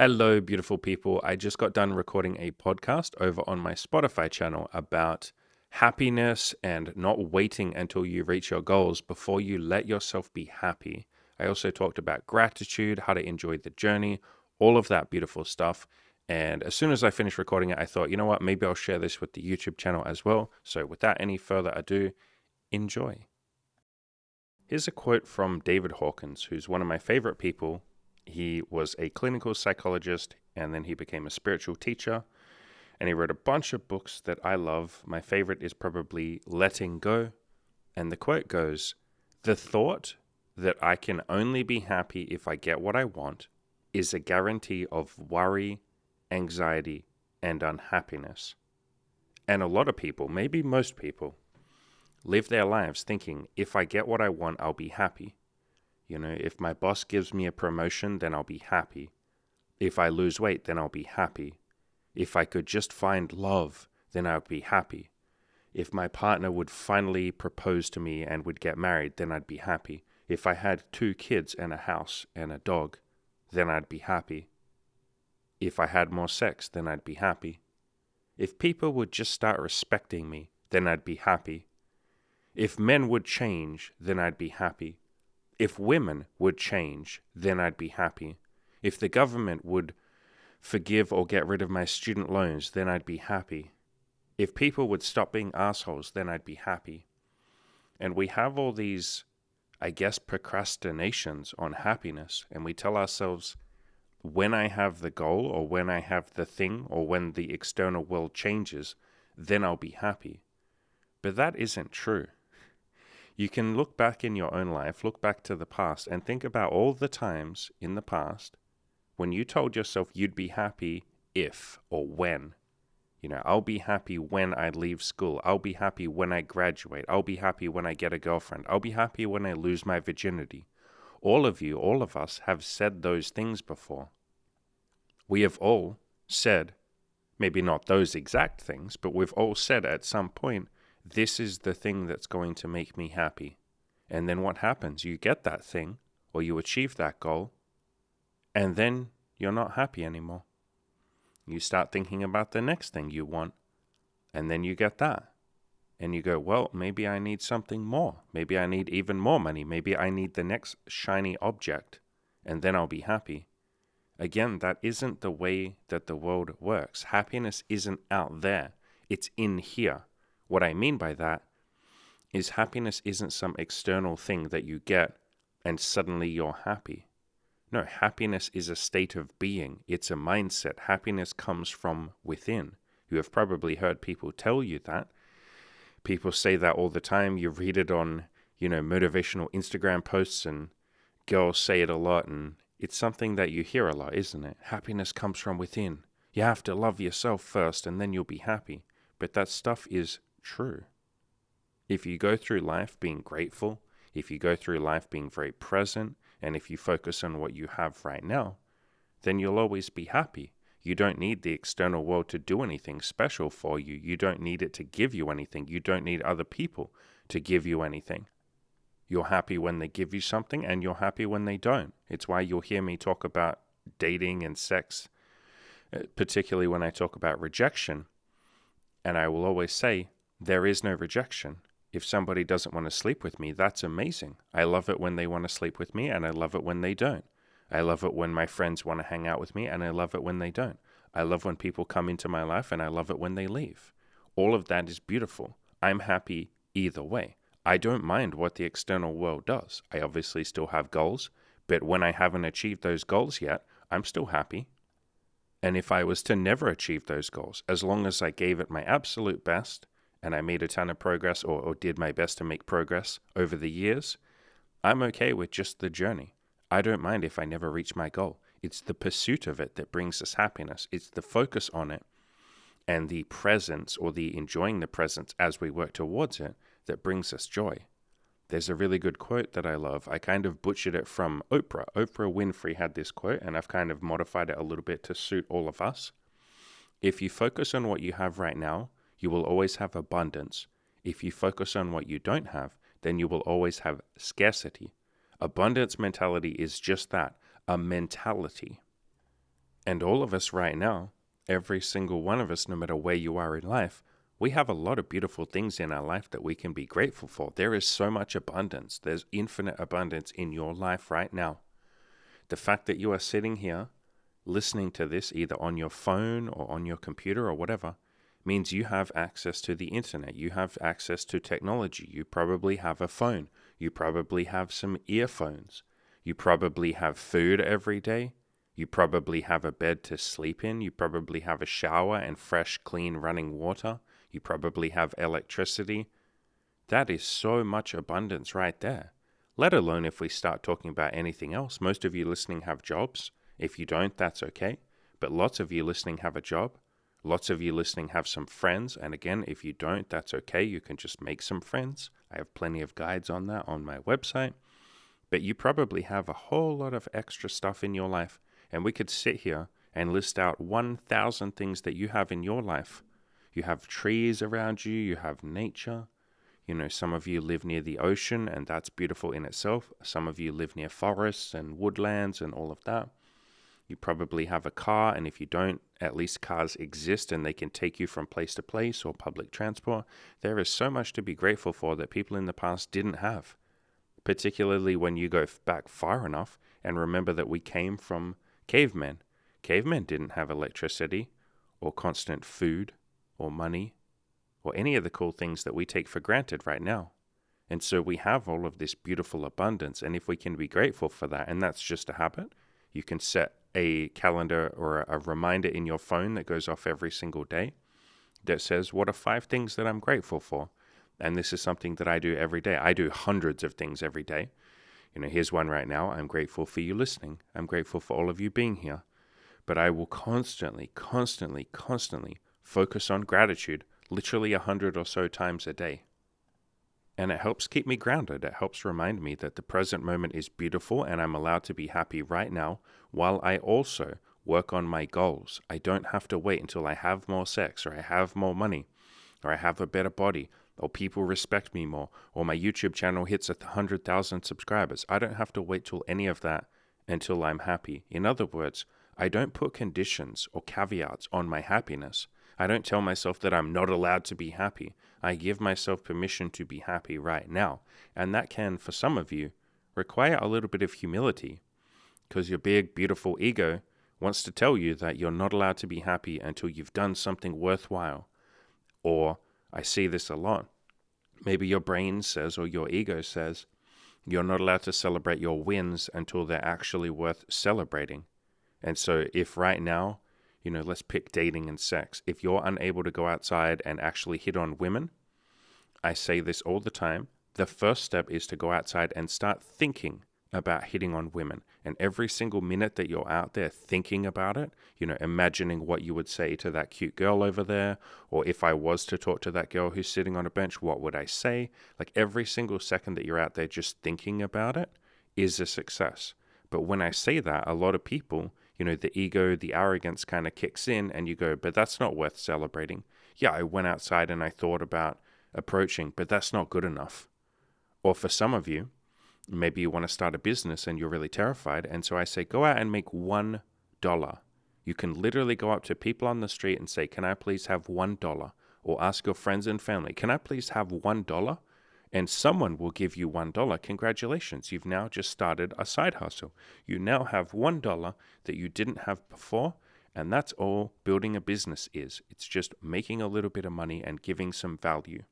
Hello, beautiful people. I just got done recording a podcast over on my Spotify channel about happiness and not waiting until you reach your goals before you let yourself be happy. I also talked about gratitude, how to enjoy the journey, all of that beautiful stuff. And as soon as I finished recording it, I thought, you know what, maybe I'll share this with the YouTube channel as well. So without any further ado, enjoy. Here's a quote from David Hawkins, who's one of my favorite people. He was a clinical psychologist and then he became a spiritual teacher. And he wrote a bunch of books that I love. My favorite is probably Letting Go. And the quote goes, "The thought that I can only be happy if I get what I want is a guarantee of worry, anxiety, and unhappiness." And a lot of people, maybe most people, live their lives thinking, if I get what I want, I'll be happy. If my boss gives me a promotion, then I'll be happy. If I lose weight, then I'll be happy. If I could just find love, then I'd be happy. If my partner would finally propose to me and would get married, then I'd be happy. If I had 2 kids and a house and a dog, then I'd be happy. If I had more sex, then I'd be happy. If people would just start respecting me, then I'd be happy. If men would change, then I'd be happy. If women would change, then I'd be happy. If the government would forgive or get rid of my student loans, then I'd be happy. If people would stop being assholes, then I'd be happy. And we have all these, I guess, procrastinations on happiness, and we tell ourselves, when I have the goal, or when I have the thing, or when the external world changes, then I'll be happy. But that isn't true. You can look back in your own life, look back to the past, and think about all the times in the past when you told yourself you'd be happy if or when. I'll be happy when I leave school. I'll be happy when I graduate. I'll be happy when I get a girlfriend. I'll be happy when I lose my virginity. All of you, all of us have said those things before. We have all said, maybe not those exact things, but we've all said at some point, this is the thing that's going to make me happy. And then what happens? You get that thing, or you achieve that goal, and then you're not happy anymore. You start thinking about the next thing you want, and then you get that. And you go, well, maybe I need something more. Maybe I need even more money. Maybe I need the next shiny object, and then I'll be happy. Again, that isn't the way that the world works. Happiness isn't out there. It's in here. What I mean by that is happiness isn't some external thing that you get and suddenly you're happy. No, happiness is a state of being. It's a mindset. Happiness comes from within. You have probably heard people tell you that. People say that all the time. You read it on, motivational Instagram posts, and girls say it a lot, and it's something that you hear a lot, isn't it? Happiness comes from within. You have to love yourself first, and then you'll be happy. But that stuff is true. If you go through life being grateful, if you go through life being very present, and if you focus on what you have right now, then you'll always be happy. You don't need the external world to do anything special for you. You don't need it to give you anything. You don't need other people to give you anything. You're happy when they give you something, and you're happy when they don't. It's why you'll hear me talk about dating and sex, particularly when I talk about rejection. And I will always say, there is no rejection. If somebody doesn't want to sleep with me, that's amazing. I love it when they want to sleep with me, and I love it when they don't. I love it when my friends want to hang out with me, and I love it when they don't. I love when people come into my life, and I love it when they leave. All of that is beautiful. I'm happy either way. I don't mind what the external world does. I obviously still have goals, but when I haven't achieved those goals yet, I'm still happy. And if I was to never achieve those goals, as long as I gave it my absolute best, and I made a ton of progress or did my best to make progress over the years, I'm okay with just the journey. I don't mind if I never reach my goal. It's the pursuit of it that brings us happiness. It's the focus on it and the presence, or the enjoying the presence as we work towards it, that brings us joy. There's a really good quote that I love. I kind of butchered it from Oprah. Oprah Winfrey had this quote, and I've kind of modified it a little bit to suit all of us. If you focus on what you have right now, you will always have abundance. If you focus on what you don't have, then you will always have scarcity. Abundance mentality is just that, a mentality. And all of us right now, every single one of us, no matter where you are in life, we have a lot of beautiful things in our life that we can be grateful for. There is so much abundance. There's infinite abundance in your life right now. The fact that you are sitting here listening to this either on your phone or on your computer or whatever means you have access to the internet. You have access to technology. You probably have a phone. You probably have some earphones. You probably have food every day. You probably have a bed to sleep in. You probably have a shower and fresh, clean running water. You probably have electricity. That is so much abundance right there. Let alone if we start talking about anything else. Most of you listening have jobs. If you don't, that's okay. But lots of you listening have a job. Lots of you listening have some friends. And again, if you don't, that's okay. You can just make some friends. I have plenty of guides on that on my website. But you probably have a whole lot of extra stuff in your life. And we could sit here and list out 1,000 things that you have in your life. You have trees around you. You have nature. You know, some of you live near the ocean, and that's beautiful in itself. Some of you live near forests and woodlands and all of that. You probably have a car, and if you don't, at least cars exist and they can take you from place to place or public transport. There is so much to be grateful for that people in the past didn't have, particularly when you go back far enough and remember that we came from cavemen. Cavemen didn't have electricity or constant food or money or any of the cool things that we take for granted right now. And so we have all of this beautiful abundance. And if we can be grateful for that, and that's just a habit, you can set a calendar or a reminder in your phone that goes off every single day that says, what are 5 things that I'm grateful for? And this is something that I do every day. I do hundreds of things every day. You know, here's one right now. I'm grateful for you listening. I'm grateful for all of you being here. But I will constantly focus on gratitude, literally 100 or so times a day. And it helps keep me grounded. It helps remind me that the present moment is beautiful and I'm allowed to be happy right now while I also work on my goals. I don't have to wait until I have more sex or I have more money or I have a better body or people respect me more or my YouTube channel hits 100,000 subscribers. I don't have to wait till any of that until I'm happy. In other words, I don't put conditions or caveats on my happiness. I don't tell myself that I'm not allowed to be happy. I give myself permission to be happy right now. And that can, for some of you, require a little bit of humility because your big, beautiful ego wants to tell you that you're not allowed to be happy until you've done something worthwhile. Or, I see this a lot. Maybe your brain says, or your ego says, you're not allowed to celebrate your wins until they're actually worth celebrating. And so if right now, you know, let's pick dating and sex. If you're unable to go outside and actually hit on women, I say this all the time, the first step is to go outside and start thinking about hitting on women. And every single minute that you're out there thinking about it, you know, imagining what you would say to that cute girl over there, or if I was to talk to that girl who's sitting on a bench, what would I say? Like every single second that you're out there just thinking about it is a success. But when I say that, a lot of people, you know, the ego, the arrogance kind of kicks in and you go, but that's not worth celebrating. Yeah, I went outside and I thought about approaching, but that's not good enough. Or for some of you, maybe you want to start a business and you're really terrified. And so I say, go out and make $1. You can literally go up to people on the street and say, can I please have $1? Or ask your friends and family, can I please have $1? And someone will give you $1. Congratulations, you've now just started a side hustle. You now have $1 that you didn't have before, and that's all building a business is. It's just making a little bit of money and giving some value.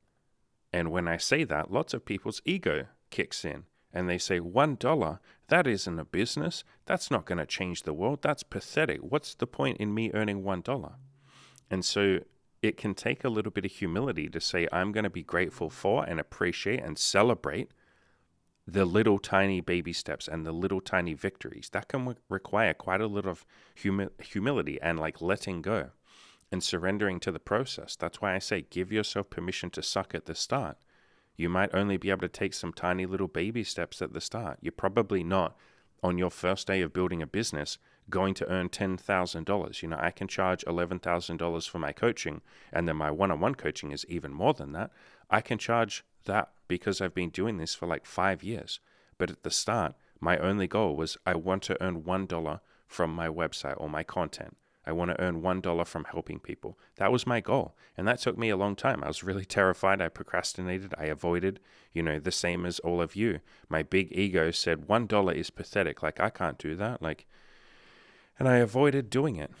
And when I say that, lots of people's ego kicks in, and they say, $1, that isn't a business. That's not going to change the world. That's pathetic. What's the point in me earning $1? And so it can take a little bit of humility to say, I'm going to be grateful for and appreciate and celebrate the little tiny baby steps and the little tiny victories. That can require quite a little of humility and like letting go and surrendering to the process. That's why I say, give yourself permission to suck at the start. You might only be able to take some tiny little baby steps at the start. You're probably not, on your first day of building a business, going to earn $10,000. You know, I can charge $11,000 for my coaching, and then my one-on-one coaching is even more than that. I can charge that because I've been doing this for like 5 years. But at the start, my only goal was I want to earn $1 from my website or my content. I want to earn $1 from helping people. That was my goal. And that took me a long time. I was really terrified. I procrastinated. I avoided, the same as all of you. My big ego said $1 is pathetic. Like, I can't do that. And I avoided doing it.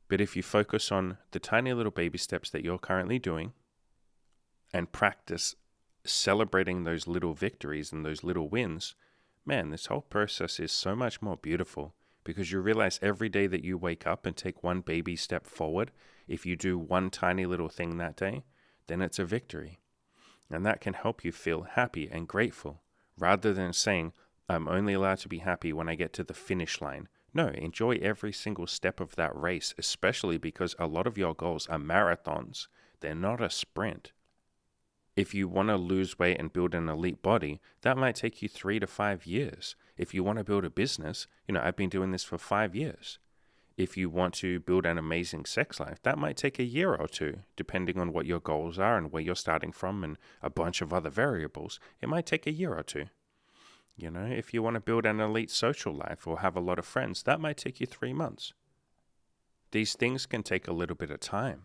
But if you focus on the tiny little baby steps that you're currently doing and practice celebrating those little victories and those little wins, man, this whole process is so much more beautiful, because you realize every day that you wake up and take one baby step forward, if you do one tiny little thing that day, then it's a victory. And that can help you feel happy and grateful, rather than saying, I'm only allowed to be happy when I get to the finish line. No, enjoy every single step of that race, especially because a lot of your goals are marathons. They're not a sprint. If you want to lose weight and build an elite body, that might take you 3 to 5 years. If you want to build a business, I've been doing this for 5 years. If you want to build an amazing sex life, that might take a year or two, depending on what your goals are and where you're starting from and a bunch of other variables. It might take a year or two. If you want to build an elite social life or have a lot of friends, that might take you 3 months. These things can take a little bit of time.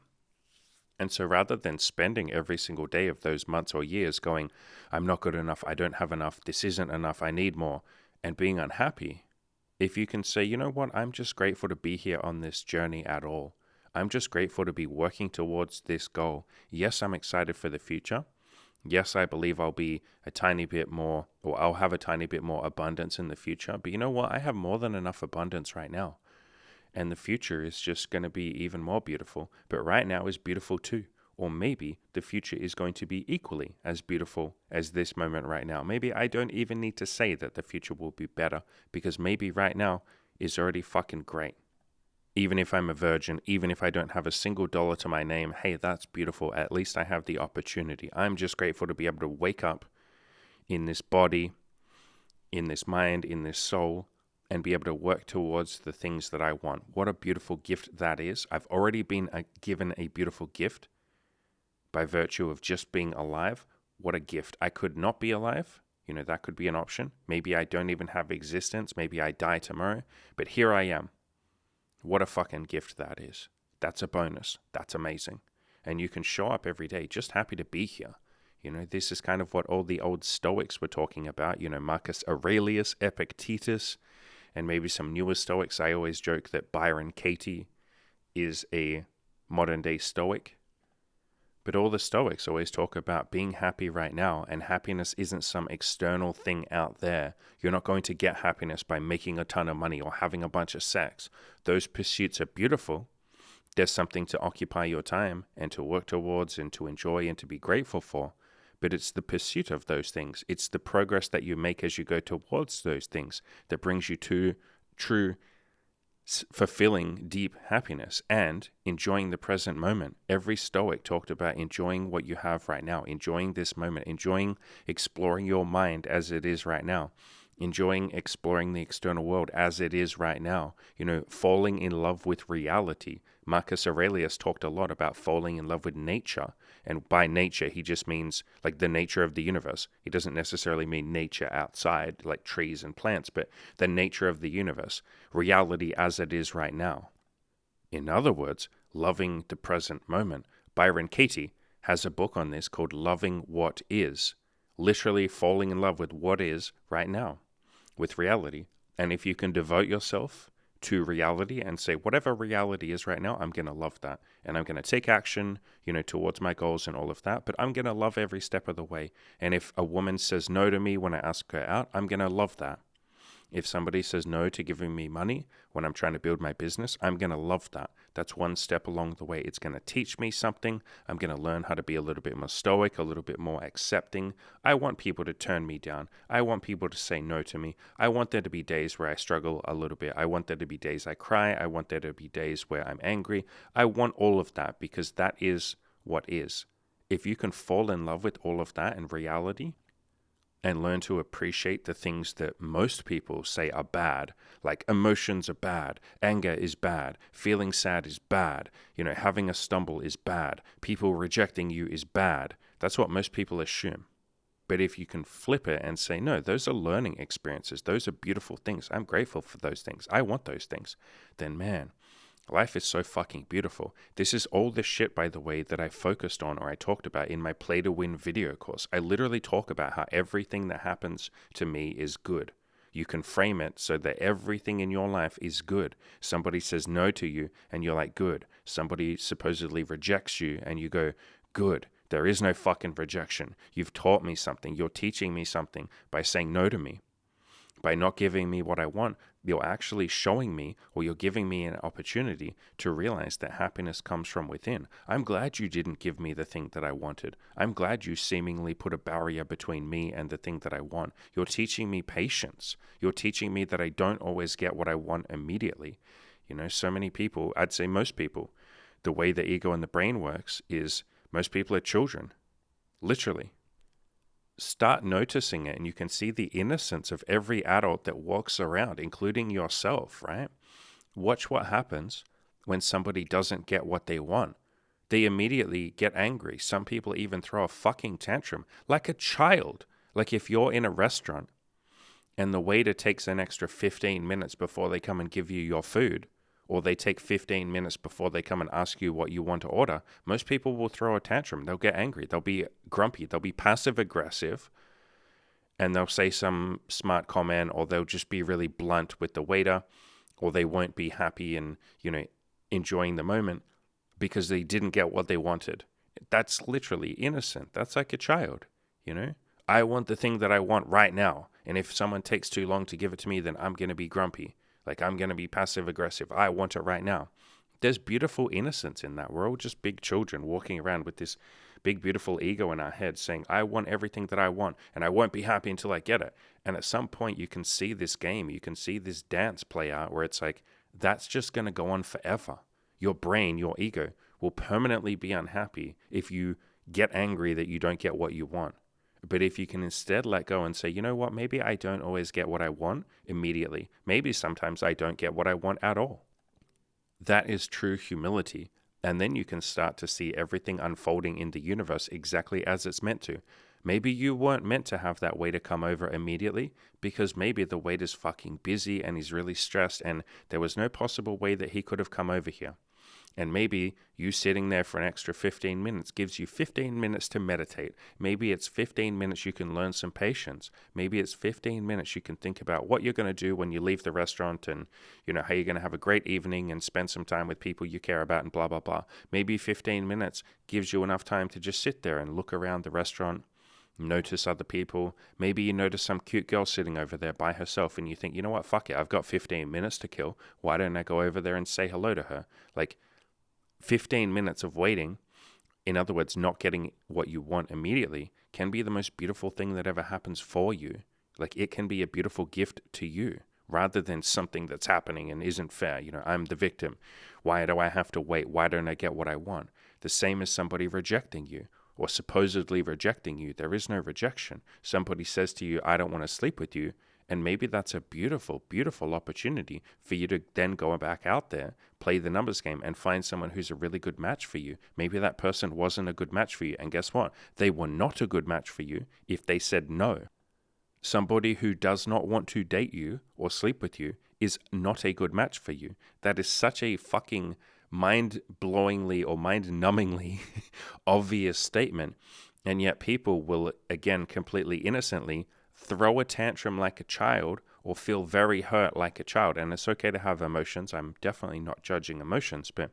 And so rather than spending every single day of those months or years going, I'm not good enough, I don't have enough, this isn't enough, I need more, and being unhappy, if you can say, you know what, I'm just grateful to be here on this journey at all. I'm just grateful to be working towards this goal. Yes, I'm excited for the future. Yes, I believe I'll be a tiny bit more, or I'll have a tiny bit more abundance in the future. But you know what? I have more than enough abundance right now. And the future is just going to be even more beautiful. But right now is beautiful too. Or maybe the future is going to be equally as beautiful as this moment right now. Maybe I don't even need to say that the future will be better, because maybe right now is already fucking great. Even if I'm a virgin, even if I don't have a single dollar to my name, hey, that's beautiful. At least I have the opportunity. I'm just grateful to be able to wake up in this body, in this mind, in this soul, and be able to work towards the things that I want. What a beautiful gift that is. I've already been given a beautiful gift by virtue of just being alive. What a gift. I could not be alive. That could be an option. Maybe I don't even have existence. Maybe I die tomorrow. But here I am. What a fucking gift that is. That's a bonus. That's amazing. And you can show up every day just happy to be here. This is kind of what all the old Stoics were talking about. Marcus Aurelius, Epictetus, and maybe some newer Stoics. I always joke that Byron Katie is a modern day Stoic. But all the Stoics always talk about being happy right now, and happiness isn't some external thing out there. You're not going to get happiness by making a ton of money or having a bunch of sex. Those pursuits are beautiful. There's something to occupy your time and to work towards and to enjoy and to be grateful for. But it's the pursuit of those things. It's the progress that you make as you go towards those things that brings you to true, fulfilling, deep happiness and enjoying the present moment. Every Stoic talked about enjoying what you have right now, enjoying this moment, enjoying exploring your mind as it is right now, enjoying exploring the external world as it is right now, falling in love with reality. Marcus Aurelius talked a lot about falling in love with nature. And by nature, he just means like the nature of the universe. He doesn't necessarily mean nature outside, like trees and plants, but the nature of the universe, reality as it is right now. In other words, loving the present moment. Byron Katie has a book on this called Loving What Is, literally falling in love with what is right now, with reality. And if you can devote yourself to reality and say, whatever reality is right now, I'm going to love that. And I'm going to take action, towards my goals and all of that. But I'm going to love every step of the way. And if a woman says no to me when I ask her out, I'm going to love that. If somebody says no to giving me money when I'm trying to build my business, I'm going to love that. That's one step along the way. It's going to teach me something. I'm going to learn how to be a little bit more stoic, a little bit more accepting. I want people to turn me down. I want people to say no to me. I want there to be days where I struggle a little bit. I want there to be days I cry. I want there to be days where I'm angry. I want all of that because that is what is. If you can fall in love with all of that in reality, and learn to appreciate the things that most people say are bad, like emotions are bad, anger is bad, feeling sad is bad, having a stumble is bad, people rejecting you is bad. That's what most people assume. But if you can flip it and say, no, those are learning experiences. Those are beautiful things. I'm grateful for those things. I want those things. Then, man, life is so fucking beautiful. This is all the shit, by the way, that I focused on or I talked about in my Play to Win video course. I literally talk about how everything that happens to me is good. You can frame it so that everything in your life is good. Somebody says no to you and you're like, good. Somebody supposedly rejects you and you go, good. There is no fucking rejection. You've taught me something. You're teaching me something by saying no to me. By not giving me what I want, you're actually showing me, or you're giving me an opportunity to realize that happiness comes from within. I'm glad you didn't give me the thing that I wanted. I'm glad you seemingly put a barrier between me and the thing that I want. You're teaching me patience. You're teaching me that I don't always get what I want immediately. You know, so many people, I'd say most people, the way the ego and the brain works is most people are children, literally. Start noticing it and you can see the innocence of every adult that walks around, including yourself, right? Watch what happens when somebody doesn't get what they want. They immediately get angry. Some people even throw a fucking tantrum like a child. Like if you're in a restaurant and the waiter takes an extra 15 minutes before they come and give you your food, or they take 15 minutes before they come and ask you what you want to order, most people will throw a tantrum. They'll get angry. They'll be grumpy. They'll be passive aggressive, and they'll say some smart comment, or they'll just be really blunt with the waiter, or they won't be happy and, enjoying the moment because they didn't get what they wanted. That's literally innocent. That's like a child, I want the thing that I want right now. And if someone takes too long to give it to me, then I'm going to be grumpy. Like, I'm going to be passive aggressive. I want it right now. There's beautiful innocence in that. We're all just big children walking around with this big, beautiful ego in our head saying, I want everything that I want, and I won't be happy until I get it. And at some point, you can see this game, you can see this dance play out where it's like, that's just going to go on forever. Your brain, your ego, will permanently be unhappy if you get angry that you don't get what you want. But if you can instead let go and say, you know what, maybe I don't always get what I want immediately. Maybe sometimes I don't get what I want at all. That is true humility. And then you can start to see everything unfolding in the universe exactly as it's meant to. Maybe you weren't meant to have that waiter come over immediately because maybe the waiter's fucking busy and he's really stressed and there was no possible way that he could have come over here. And maybe you sitting there for an extra 15 minutes gives you 15 minutes to meditate. Maybe it's 15 minutes you can learn some patience. Maybe it's 15 minutes you can think about what you're going to do when you leave the restaurant and, how you're going to have a great evening and spend some time with people you care about and blah, blah, blah. Maybe 15 minutes gives you enough time to just sit there and look around the restaurant, notice other people. Maybe you notice some cute girl sitting over there by herself and you think, you know what, fuck it, I've got 15 minutes to kill. Why don't I go over there and say hello to her? Like, 15 minutes of waiting, in other words, not getting what you want immediately, can be the most beautiful thing that ever happens for you. Like, it can be a beautiful gift to you rather than something that's happening and isn't fair. I'm the victim. Why do I have to wait? Why don't I get what I want? The same as somebody rejecting you or supposedly rejecting you. There is no rejection. Somebody says to you, I don't want to sleep with you. And maybe that's a beautiful, beautiful opportunity for you to then go back out there, play the numbers game, and find someone who's a really good match for you. Maybe that person wasn't a good match for you. And guess what? They were not a good match for you if they said no. Somebody who does not want to date you or sleep with you is not a good match for you. That is such a fucking mind-blowingly or mind-numbingly obvious statement. And yet people will, again, completely innocently throw a tantrum like a child or feel very hurt like a child. And it's okay to have emotions. I'm definitely not judging emotions, but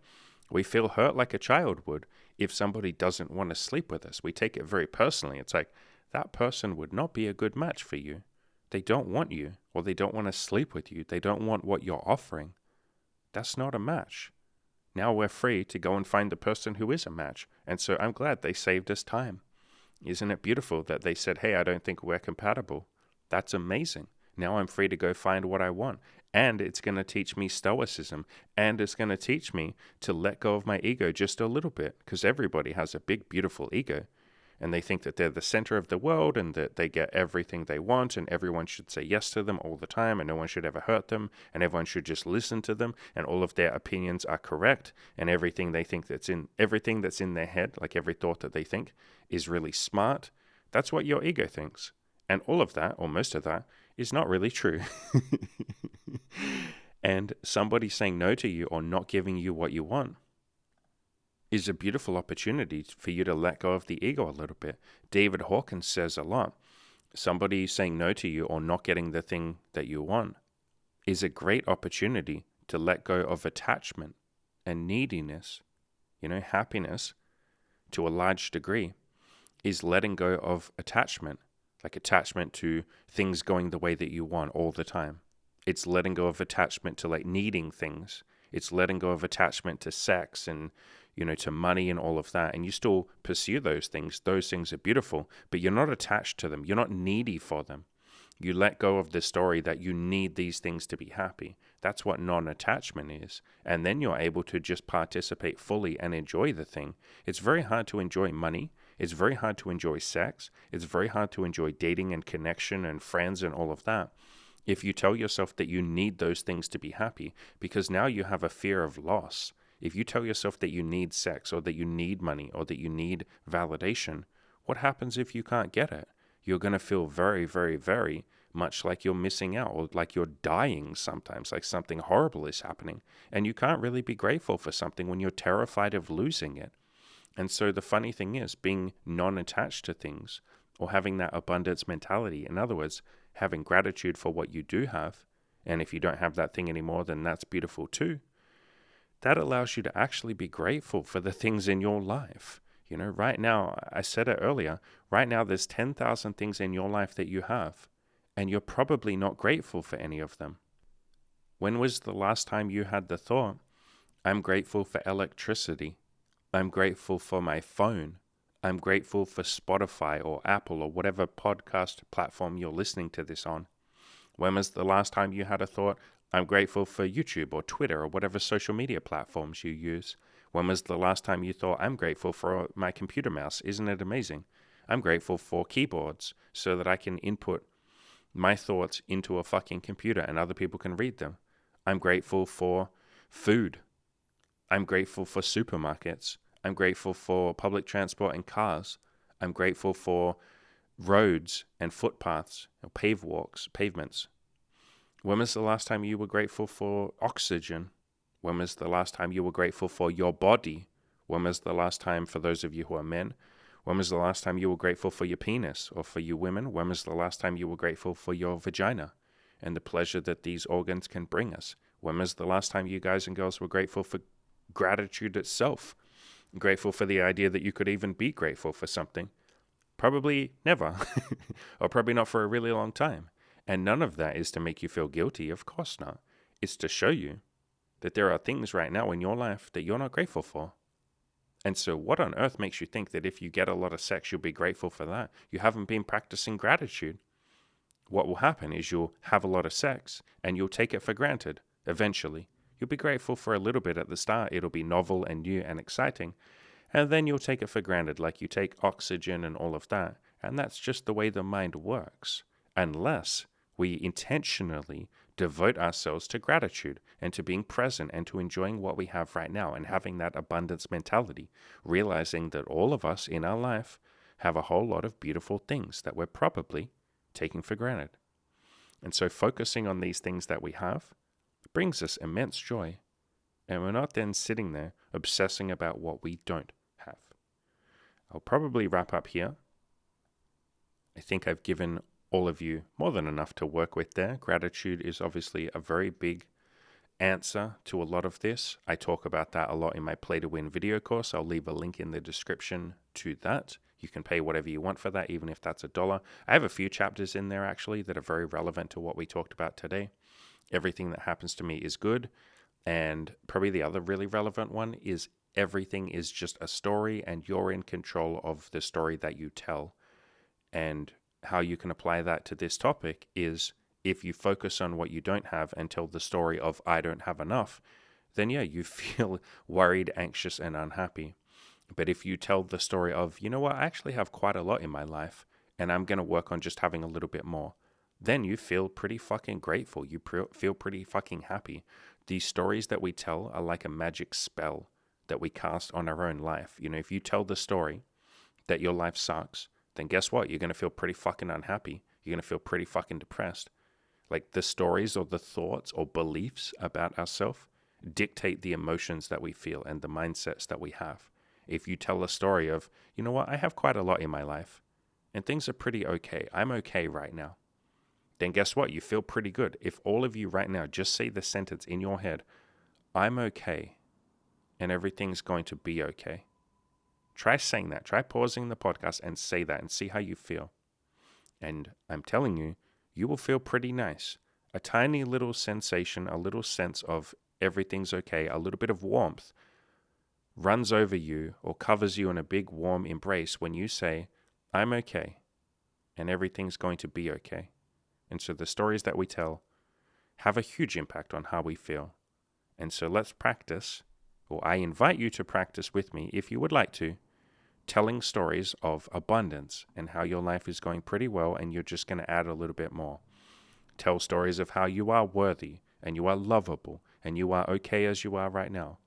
we feel hurt like a child would if somebody doesn't want to sleep with us. We take it very personally. It's like, that person would not be a good match for you. They don't want you, or they don't want to sleep with you. They don't want what you're offering. That's not a match. Now we're free to go and find the person who is a match. And so I'm glad they saved us time. Isn't it beautiful that they said, hey, I don't think we're compatible? That's amazing. Now I'm free to go find what I want. And it's going to teach me stoicism. And it's going to teach me to let go of my ego just a little bit. Because everybody has a big, beautiful ego. And they think that they're the center of the world and that they get everything they want and everyone should say yes to them all the time and no one should ever hurt them and everyone should just listen to them and all of their opinions are correct and everything that's in their head, like every thought that they think, is really smart. That's what your ego thinks. And all of that, or most of that, is not really true. And somebody saying no to you or not giving you what you want is a beautiful opportunity for you to let go of the ego a little bit. David Hawkins says a lot. Somebody saying no to you or not getting the thing that you want is a great opportunity to let go of attachment and neediness. Happiness, to a large degree, is letting go of attachment, like attachment to things going the way that you want all the time. It's letting go of attachment to like needing things. It's letting go of attachment to sex and, to money and all of that. And you still pursue those things. Those things are beautiful, but you're not attached to them. You're not needy for them. You let go of the story that you need these things to be happy. That's what non-attachment is. And then you're able to just participate fully and enjoy the thing. It's very hard to enjoy money. It's very hard to enjoy sex. It's very hard to enjoy dating and connection and friends and all of that if you tell yourself that you need those things to be happy, because now you have a fear of loss. If you tell yourself that you need sex or that you need money or that you need validation, what happens if you can't get it? You're going to feel very, very, very much like you're missing out or like you're dying sometimes, like something horrible is happening. And you can't really be grateful for something when you're terrified of losing it. And so the funny thing is, being non-attached to things or having that abundance mentality, in other words, having gratitude for what you do have, and if you don't have that thing anymore, then that's beautiful too. That allows you to actually be grateful for the things in your life. Right now, I said it earlier, right now there's 10,000 things in your life that you have, and you're probably not grateful for any of them. When was the last time you had the thought, I'm grateful for electricity, I'm grateful for my phone, I'm grateful for Spotify or Apple or whatever podcast platform you're listening to this on? When was the last time you had a thought, I'm grateful for YouTube or Twitter or whatever social media platforms you use? When was the last time you thought, I'm grateful for my computer mouse? Isn't it amazing? I'm grateful for keyboards so that I can input my thoughts into a fucking computer and other people can read them. I'm grateful for food. I'm grateful for supermarkets. I'm grateful for public transport and cars. I'm grateful for roads and footpaths, pavements. When was the last time you were grateful for oxygen? When was the last time you were grateful for your body? When was the last time, for those of you who are men, when was the last time you were grateful for your penis? Or for you women, when was the last time you were grateful for your vagina and the pleasure that these organs can bring us? When was the last time you guys and girls were grateful for gratitude itself? Grateful for the idea that you could even be grateful for something? Probably never, or probably not for a really long time. And none of that is to make you feel guilty, of course not. It's to show you that there are things right now in your life that you're not grateful for. And so what on earth makes you think that if you get a lot of sex, you'll be grateful for that? You haven't been practicing gratitude. What will happen is you'll have a lot of sex and you'll take it for granted eventually. You'll be grateful for a little bit at the start. It'll be novel and new and exciting. And then you'll take it for granted, like you take oxygen and all of that. And that's just the way the mind works. Unless we intentionally devote ourselves to gratitude and to being present and to enjoying what we have right now and having that abundance mentality, realizing that all of us in our life have a whole lot of beautiful things that we're probably taking for granted. And so focusing on these things that we have brings us immense joy. And we're not then sitting there obsessing about what we don't have. I'll probably wrap up here. I think I've given all of you more than enough to work with there. Gratitude is obviously a very big answer to a lot of this. I talk about that a lot in my Play to Win video course. I'll leave a link in the description to that. You can pay whatever you want for that, even if that's $1. I have a few chapters in there actually that are very relevant to what we talked about today. Everything that happens to me is good. And probably the other really relevant one is everything is just a story and you're in control of the story that you tell. And how you can apply that to this topic is if you focus on what you don't have and tell the story of I don't have enough, then yeah, you feel worried, anxious, and unhappy. But if you tell the story of, you know what, I actually have quite a lot in my life and I'm going to work on just having a little bit more, then you feel pretty fucking grateful. You feel pretty fucking happy. These stories that we tell are like a magic spell that we cast on our own life. If you tell the story that your life sucks, then guess what? You're going to feel pretty fucking unhappy. You're going to feel pretty fucking depressed. Like the stories or the thoughts or beliefs about ourselves dictate the emotions that we feel and the mindsets that we have. If you tell a story of, you know what, I have quite a lot in my life and things are pretty okay. I'm okay right now. Then guess what? You feel pretty good. If all of you right now just say the sentence in your head, I'm okay and everything's going to be okay. Try saying that. Try pausing the podcast and say that and see how you feel. And I'm telling you, you will feel pretty nice. A tiny little sensation, a little sense of everything's okay, a little bit of warmth runs over you or covers you in a big warm embrace when you say, I'm okay and everything's going to be okay. And so the stories that we tell have a huge impact on how we feel. And so let's practice, or I invite you to practice with me if you would like to, telling stories of abundance and how your life is going pretty well and you're just going to add a little bit more. Tell stories of how you are worthy and you are lovable and you are okay as you are right now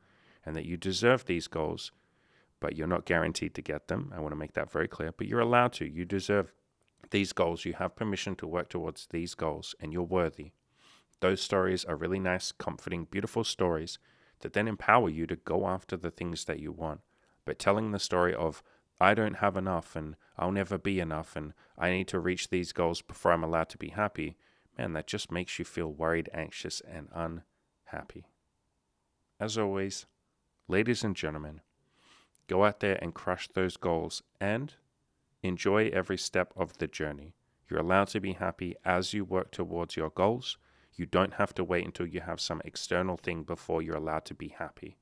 and that you deserve these goals, but you're not guaranteed to get them. I want to make that very clear, but you're allowed to. You deserve these goals. You have permission to work towards these goals and you're worthy. Those stories are really nice, comforting, beautiful stories that then empower you to go after the things that you want. But telling the story of, I don't have enough and I'll never be enough and I need to reach these goals before I'm allowed to be happy, man, that just makes you feel worried, anxious, and unhappy. As always, ladies and gentlemen, go out there and crush those goals and enjoy every step of the journey. You're allowed to be happy as you work towards your goals. You don't have to wait until you have some external thing before you're allowed to be happy.